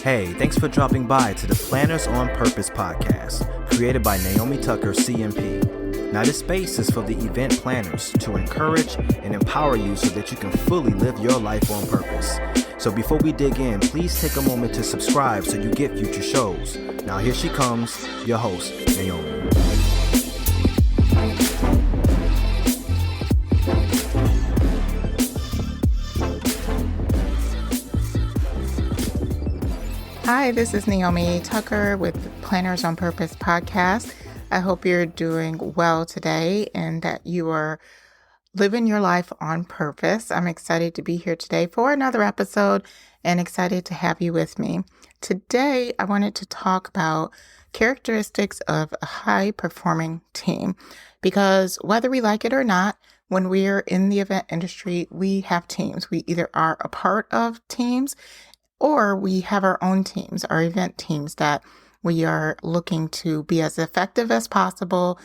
Hey, thanks for dropping by to the Planners on Purpose podcast, created by Naomi Tucker, CMP. Now, this space is for the event planners to encourage and empower you so that you can fully live your life on purpose. So before we dig in, please take a moment to subscribe so you get future shows. Now, here she comes, your host, Naomi. Hi, this is Naomi Tucker with Planners on Purpose podcast. I hope you're doing well today and that you are living your life on purpose. I'm excited to be here today for another episode and excited to have you with me. Today, I wanted to talk about characteristics of a high-performing team because whether we like it or not, when we're in the event industry, we have teams. We either are a part of teams or we have our own teams, our event teams that we are looking to be as effective as possible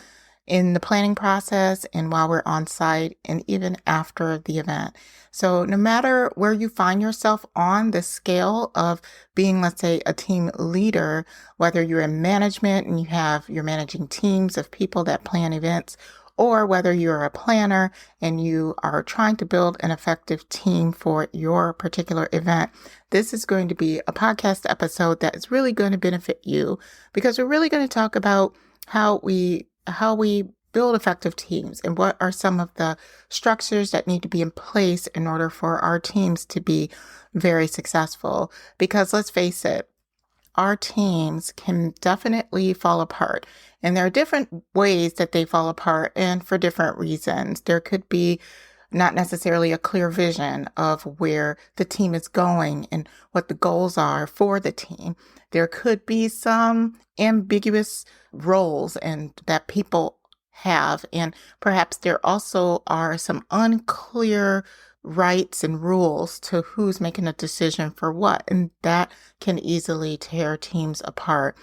in the planning process and while we're on site and even after the event. So no matter where you find yourself on the scale of being, let's say, a team leader, whether you're in management and you're managing teams of people that plan events, or whether you're a planner and you are trying to build an effective team for your particular event, this is going to be a podcast episode that is really going to benefit you because we're really going to talk about how we build effective teams and what are some of the structures that need to be in place in order for our teams to be very successful. Because let's face it, our teams can definitely fall apart. And there are different ways that they fall apart and for different reasons. There could be not necessarily a clear vision of where the team is going and what the goals are for the team. There could be some ambiguous roles and that people have. And perhaps there also are some unclear rights and rules to who's making a decision for what, and that can easily tear teams apart.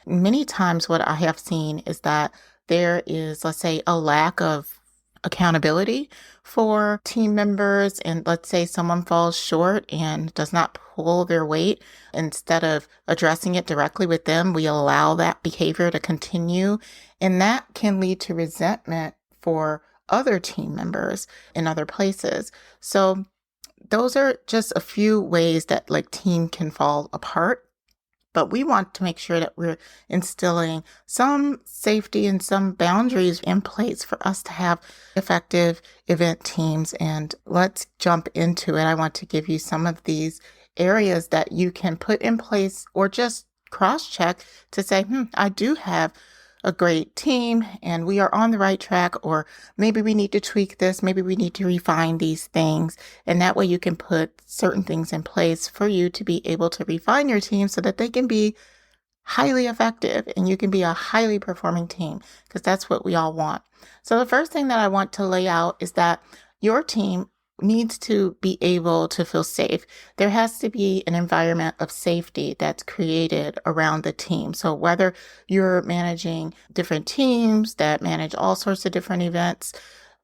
Many times what I have seen is that there is, let's say, a lack of accountability for team members, and let's say someone falls short and does not pull their weight. Instead of addressing it directly with them, we allow that behavior to continue, and that can lead to resentment for other team members in other places. So those are just a few ways that team can fall apart. But we want to make sure that we're instilling some safety and some boundaries in place for us to have effective event teams. And let's jump into it. I want to give you some of these areas that you can put in place or just cross-check to say, I do have a great team and we are on the right track, or maybe we need to tweak this, maybe we need to refine these things. And that way you can put certain things in place for you to be able to refine your team so that they can be highly effective and you can be a highly performing team, because that's what we all want. So the first thing that I want to lay out is that your team needs to be able to feel safe. There has to be an environment of safety that's created around the team. So whether you're managing different teams that manage all sorts of different events,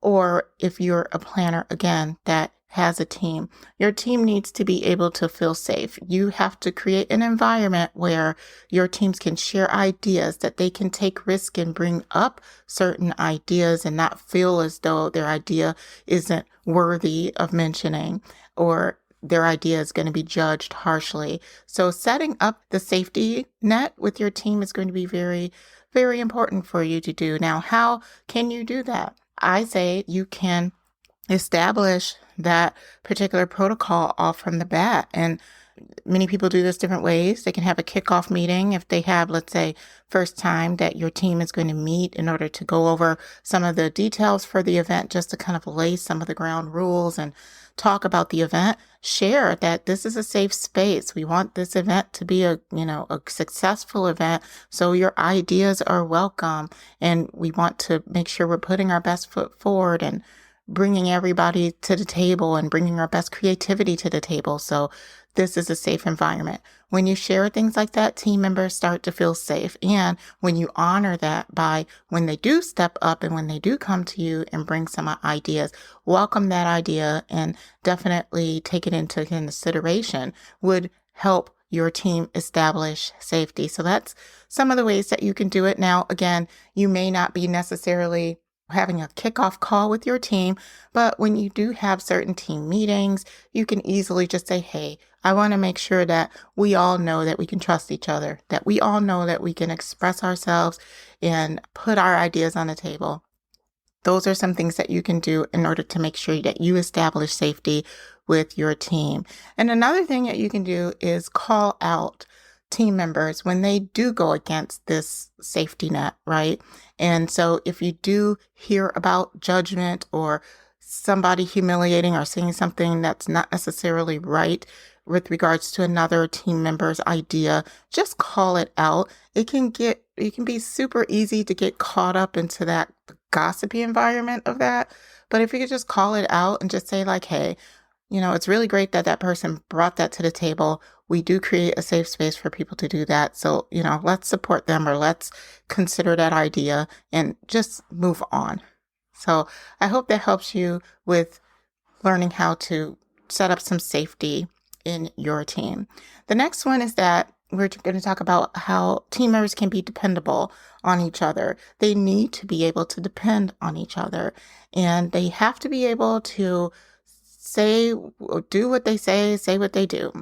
or if you're a planner, again, that has a team, your team needs to be able to feel safe. You have to create an environment where your teams can share ideas, that they can take risk and bring up certain ideas and not feel as though their idea isn't worthy of mentioning or their idea is going to be judged harshly. So setting up the safety net with your team is going to be very, very important for you to do. Now, how can you do that? I say you can establish that particular protocol off from the bat. And many people do this different ways. They can have a kickoff meeting if they have, let's say, first time that your team is going to meet in order to go over some of the details for the event, just to kind of lay some of the ground rules and talk about the event. Share that this is a safe space. We want this event to be a successful event. So your ideas are welcome. And we want to make sure we're putting our best foot forward and bringing everybody to the table and bringing our best creativity to the table. So this is a safe environment. When you share things like that, team members start to feel safe. And when you honor that by when they do step up and when they do come to you and bring some ideas, welcome that idea and definitely take it into consideration would help your team establish safety. So that's some of the ways that you can do it. Now, again, you may not be necessarily having a kickoff call with your team, but when you do have certain team meetings, you can easily just say, hey, I want to make sure that we all know that we can trust each other, that we all know that we can express ourselves and put our ideas on the table. Those are some things that you can do in order to make sure that you establish safety with your team. And another thing that you can do is call out team members when they do go against this safety net, right? And so if you do hear about judgment or somebody humiliating or saying something that's not necessarily right with regards to another team member's idea, just call it out. It can be super easy to get caught up into that gossipy environment of that. But if you could just call it out and just say like, hey, it's really great that that person brought that to the table. We do create a safe space for people to do that. So, let's support them or let's consider that idea and just move on. So I hope that helps you with learning how to set up some safety in your team. The next one is that we're going to talk about how team members can be dependable on each other. They need to be able to depend on each other, and they have to be able to do what they say what they do,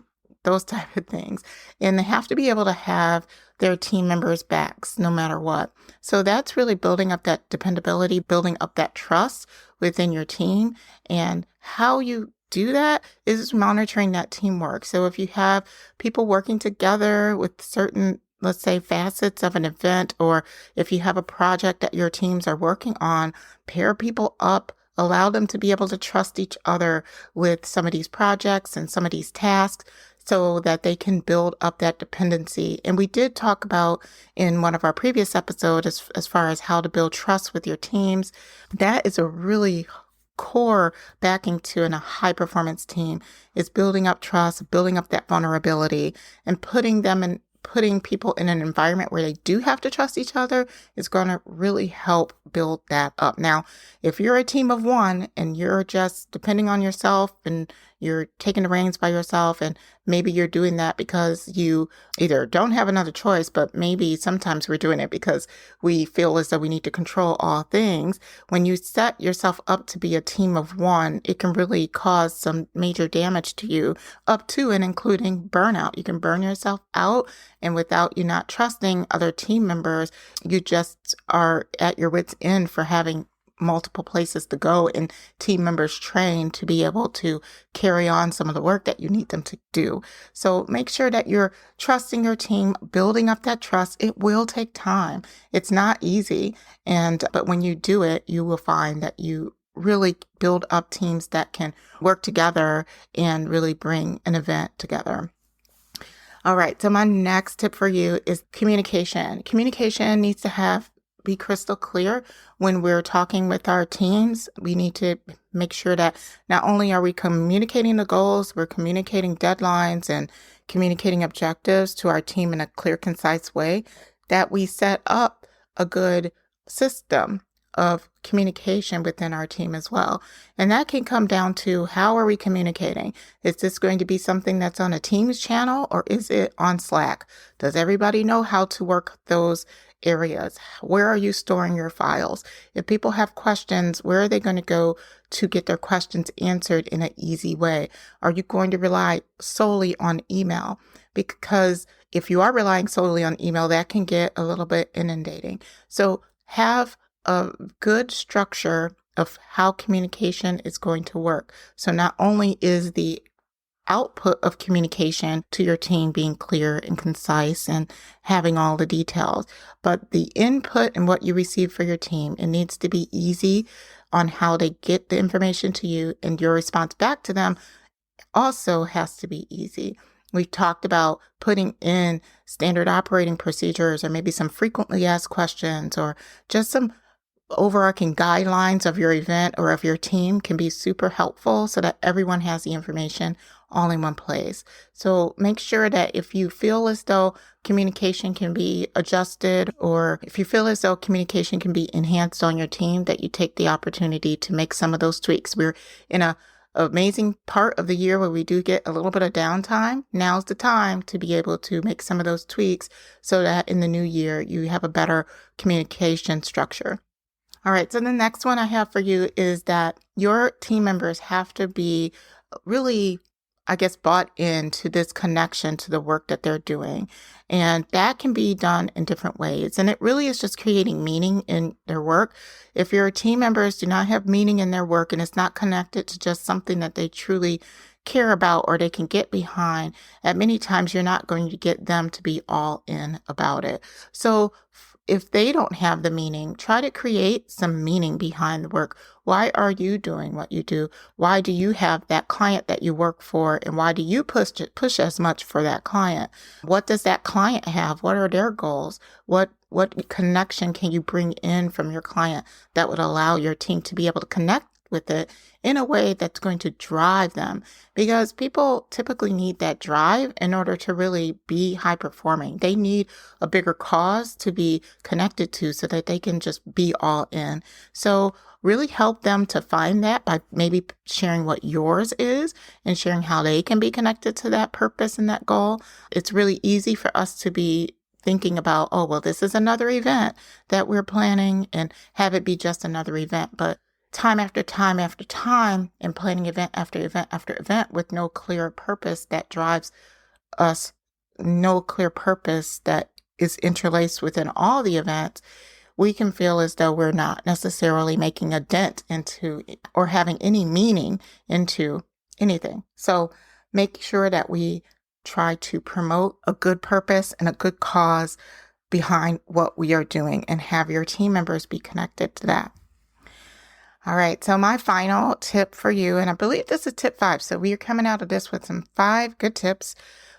those type of things. And they have to be able to have their team members' backs no matter what. So that's really building up that dependability, building up that trust within your team. And how you do that is monitoring that teamwork. So if you have people working together with certain, let's say, facets of an event, or if you have a project that your teams are working on, pair people up, allow them to be able to trust each other with some of these projects and some of these tasks so that they can build up that dependency. And we did talk about in one of our previous episodes as far as how to build trust with your teams. That is a really core backing to in a high performance team, is building up trust, building up that vulnerability, and putting people in an environment where they do have to trust each other is going to really help build that up. Now, if you're a team of one and you're just depending on yourself and you're taking the reins by yourself, and maybe you're doing that because you either don't have another choice, but maybe sometimes we're doing it because we feel as though we need to control all things. When you set yourself up to be a team of one, it can really cause some major damage to you, up to and including burnout. You can burn yourself out, and without you not trusting other team members, you just are at your wit's end for having multiple places to go and team members trained to be able to carry on some of the work that you need them to do. So make sure that you're trusting your team, building up that trust. It will take time. It's not easy. But when you do it, you will find that you really build up teams that can work together and really bring an event together. All right. So my next tip for you is communication. Communication needs to be crystal clear when we're talking with our teams. We need to make sure that not only are we communicating the goals, we're communicating deadlines and communicating objectives to our team in a clear, concise way, that we set up a good system of communication within our team as well. And that can come down to, how are we communicating? Is this going to be something that's on a Teams channel, or is it on Slack? Does everybody know how to work those areas? Where are you storing your files? If people have questions, where are they going to go to get their questions answered in an easy way? Are you going to rely solely on email? Because if you are relying solely on email, that can get a little bit inundating. So have a good structure of how communication is going to work. So not only is the output of communication to your team being clear and concise and having all the details, but the input and what you receive for your team, it needs to be easy on how they get the information to you, and your response back to them also has to be easy. We've talked about putting in standard operating procedures, or maybe some frequently asked questions, or just some overarching guidelines of your event or of your team can be super helpful so that everyone has the information all in one place. So make sure that if you feel as though communication can be adjusted, or if you feel as though communication can be enhanced on your team, that you take the opportunity to make some of those tweaks. We're in a amazing part of the year where we do get a little bit of downtime. Now's the time to be able to make some of those tweaks so that in the new year you have a better communication structure. All right, so the next one I have for you is that your team members have to be really, bought into this connection to the work that they're doing. And that can be done in different ways. And it really is just creating meaning in their work. If your team members do not have meaning in their work and it's not connected to just something that they truly care about or they can get behind, at many times you're not going to get them to be all in about it. So if they don't have the meaning, try to create some meaning behind the work. Why are you doing what you do? Why do you have that client that you work for? And why do you push as much for that client? What does that client have? What are their goals? What connection can you bring in from your client that would allow your team to be able to connect with it in a way that's going to drive them? Because people typically need that drive in order to really be high performing. They need a bigger cause to be connected to so that they can just be all in. So really help them to find that by maybe sharing what yours is and sharing how they can be connected to that purpose and that goal. It's really easy for us to be thinking about, oh, well, this is another event that we're planning, and have it be just another event. But time after time after time, and planning event after event after event with no clear purpose that drives us, no clear purpose that is interlaced within all the events, we can feel as though we're not necessarily making a dent into or having any meaning into anything. So make sure that we try to promote a good purpose and a good cause behind what we are doing, and have your team members be connected to that. All right, so my final tip for you, and I believe this is tip 5. So we are coming out of this with some 5 good tips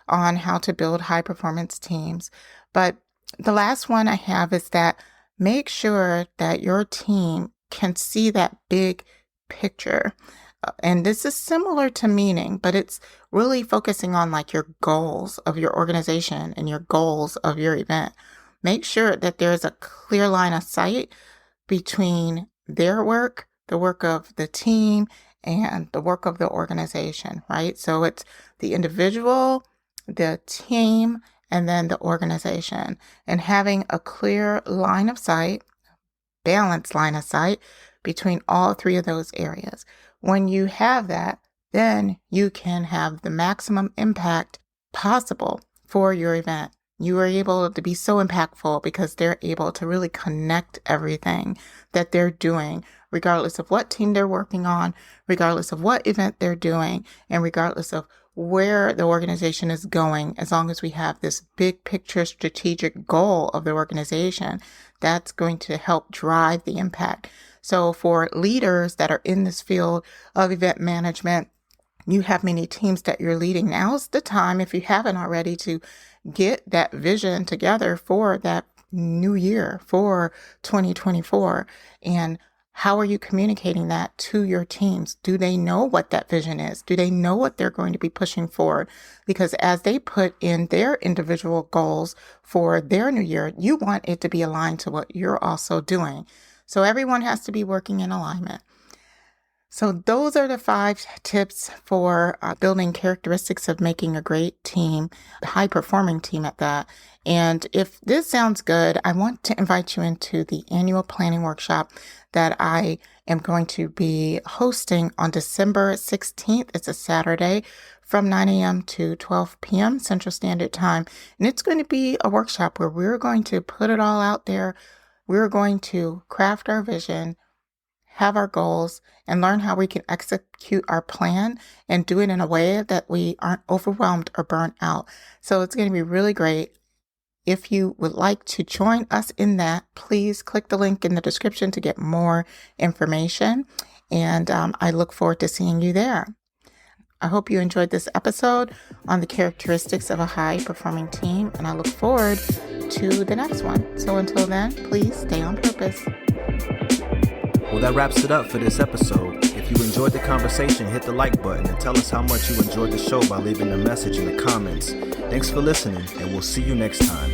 on how to build high performance teams. But the last one I have is that make sure that your team can see that big picture. And this is similar to meaning, but it's really focusing on like your goals of your organization and your goals of your event. Make sure that there's a clear line of sight between their work, the work of the team, and the work of the organization, right? So it's the individual, the team, and then the organization, and having a clear line of sight, balanced line of sight between all 3 of those areas. When you have that, then you can have the maximum impact possible for your event. You are able to be so impactful because they're able to really connect everything that they're doing, regardless of what team they're working on, regardless of what event they're doing, and regardless of where the organization is going. As long as we have this big picture strategic goal of the organization, that's going to help drive the impact. So for leaders that are in this field of event management, you have many teams that you're leading. Now's the time, if you haven't already, to get that vision together for that new year, for 2024. And how are you communicating that to your teams? Do they know what that vision is? Do they know what they're going to be pushing forward? Because as they put in their individual goals for their new year, you want it to be aligned to what you're also doing. So everyone has to be working in alignment. So those are the 5 tips for building characteristics of making a great team, a high-performing team at that. And if this sounds good, I want to invite you into the annual planning workshop that I am going to be hosting on December 16th. It's a Saturday from 9 a.m. to 12 p.m. Central Standard Time. And it's going to be a workshop where we're going to put it all out there. We're going to craft our vision, have our goals, and learn how we can execute our plan and do it in a way that we aren't overwhelmed or burnt out. So it's going to be really great. If you would like to join us in that, please click the link in the description to get more information. And I look forward to seeing you there. I hope you enjoyed this episode on the characteristics of a high-performing team, and I look forward to the next one. So until then, please stay on purpose. Well, that wraps it up for this episode. If If you enjoyed the conversation, hit the like button and tell us how much you enjoyed the show by leaving a message in the comments. Thanks for listening, and we'll see you next time.